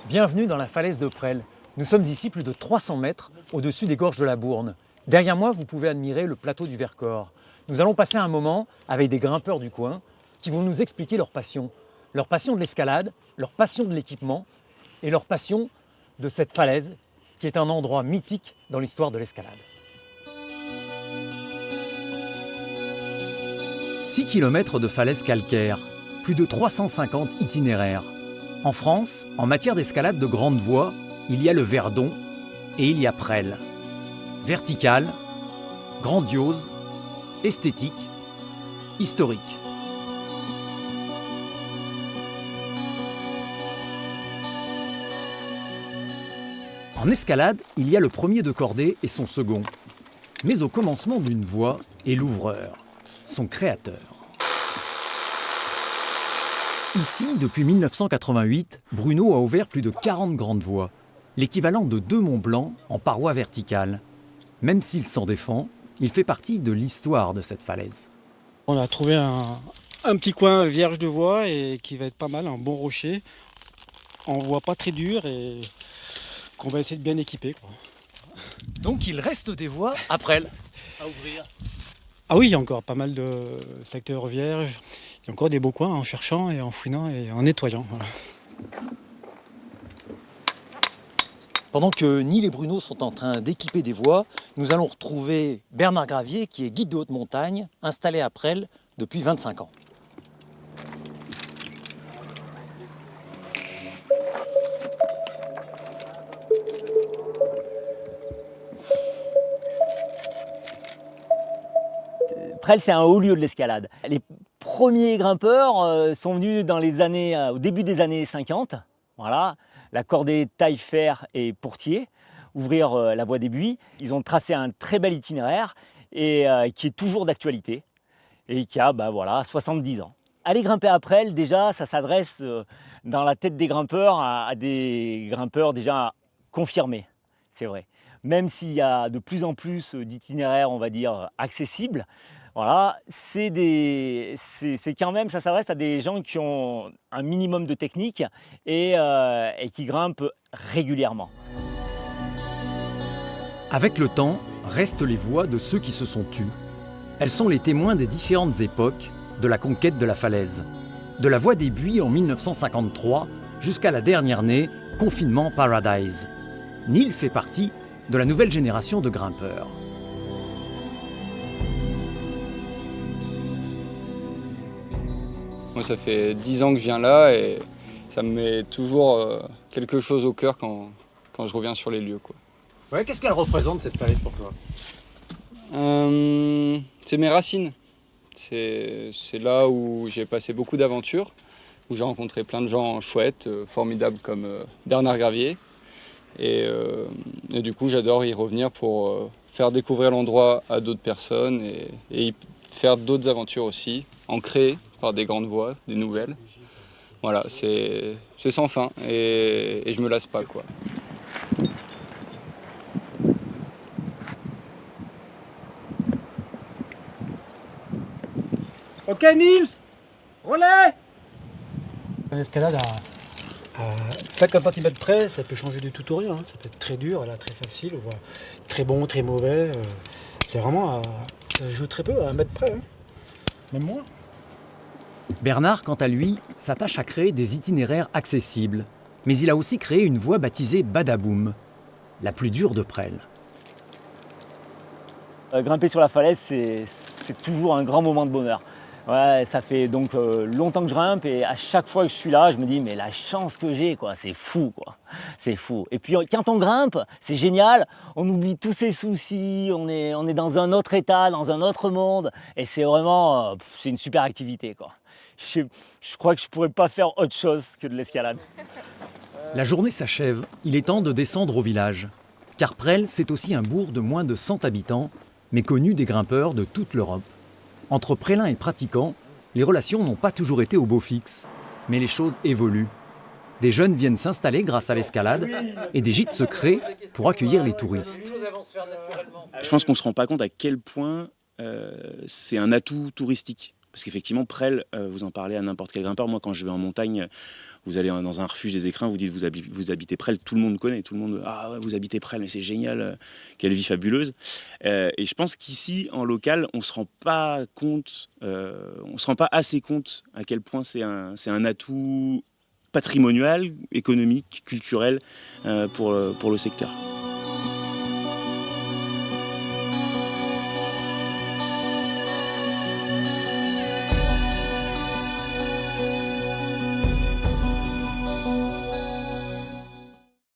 Bienvenue dans la falaise de Presles. Nous sommes ici plus de 300 mètres au-dessus des gorges de la Bourne. Derrière moi, vous pouvez admirer le plateau du Vercors. Nous allons passer un moment avec des grimpeurs du coin qui vont nous expliquer leur passion. Leur passion de l'escalade, leur passion de l'équipement et leur passion de cette falaise qui est un endroit mythique dans l'histoire de l'escalade. 6 km de falaises calcaires, plus de 350 itinéraires. En France, en matière d'escalade de grande voie, il y a le Verdon et il y a Presles. Vertical, grandiose, esthétique, historique. En escalade, il y a le premier de cordée et son second. Mais au commencement d'une voie est l'ouvreur, son créateur. Ici, depuis 1988, Bruno a ouvert plus de 40 grandes voies, l'équivalent de 2 Mont Blanc en parois verticales. Même s'il s'en défend, il fait partie de l'histoire de cette falaise. On a trouvé un petit coin vierge de voie et qui va être pas mal, un bon rocher, en voie pas très dure et qu'on va essayer de bien équiper, quoi. Donc il reste des voies à Presles à ouvrir. Ah oui, il y a encore pas mal de secteurs vierges. Il y a encore des beaux coins en cherchant et en fouinant et en nettoyant. Voilà. Pendant que Neil et Bruno sont en train d'équiper des voies, nous allons retrouver Bernard Gravier qui est guide de haute montagne, installé à Presles depuis 25 ans. Presles, c'est un haut lieu de l'escalade. Les premiers grimpeurs sont venus au début des années 50. Voilà, la cordée Taillefer et Portier, ouvrir la voie des Buis. Ils ont tracé un très bel itinéraire et qui est toujours d'actualité et qui a 70 ans. Aller grimper à Presles, déjà, ça s'adresse dans la tête des grimpeurs à des grimpeurs déjà confirmés, c'est vrai. Même s'il y a de plus en plus d'itinéraires, on va dire, accessibles, voilà, c'est quand même, ça s'adresse à des gens qui ont un minimum de technique et qui grimpent régulièrement. Avec le temps, restent les voix de ceux qui se sont tus. Elles sont les témoins des différentes époques de la conquête de la falaise. De la voie des Buis en 1953 jusqu'à la dernière née, Confinement Paradise. Neil fait partie de la nouvelle génération de grimpeurs. Moi, ça fait 10 ans que je viens là et ça me met toujours quelque chose au cœur quand je reviens sur les lieux, quoi. Ouais, qu'est-ce qu'elle représente cette falaise pour toi ? C'est mes racines. C'est là où j'ai passé beaucoup d'aventures, où j'ai rencontré plein de gens chouettes, formidables comme Bernard Gravier. Et du coup, j'adore y revenir pour faire découvrir l'endroit à d'autres personnes et y faire d'autres aventures aussi, en créer par des grandes voies, des nouvelles. Voilà, c'est sans fin et je me lasse pas, quoi. Ok Nils, relais. L'escalade à 50 cm près, ça peut changer du tout au rien. Ça peut être très dur, là, très facile, voire très bon, très mauvais. C'est vraiment, ça joue très peu à 1 mètre près, hein. Même moins. Bernard, quant à lui, s'attache à créer des itinéraires accessibles. Mais il a aussi créé une voie baptisée Badaboum, la plus dure de Presles. Grimper sur la falaise, c'est toujours un grand moment de bonheur. Ouais, ça fait donc longtemps que je grimpe et à chaque fois que je suis là, je me dis mais la chance que j'ai, quoi, c'est fou, quoi. C'est fou. Et puis quand on grimpe, c'est génial, on oublie tous ses soucis, on est dans un autre état, dans un autre monde et c'est vraiment c'est une super activité, quoi. Je crois que je pourrais pas faire autre chose que de l'escalade. La journée s'achève, il est temps de descendre au village. Car Presles, c'est aussi un bourg de moins de 100 habitants, mais connu des grimpeurs de toute l'Europe. Entre prélins et pratiquants, les relations n'ont pas toujours été au beau fixe, mais les choses évoluent. Des jeunes viennent s'installer grâce à l'escalade et des gîtes se créent pour accueillir les touristes. Je pense qu'on ne se rend pas compte à quel point c'est un atout touristique. Parce qu'effectivement, Presles, vous en parlez à n'importe quel grimpeur. Moi, quand je vais en montagne, vous allez dans un refuge des écrins, vous dites vous habitez Presles, tout le monde connaît, tout le monde, ah ouais, vous habitez Presles, mais c'est génial, quelle vie fabuleuse. Et je pense qu'ici, en local, on se rend pas assez compte à quel point c'est un atout patrimonial, économique, culturel pour le secteur.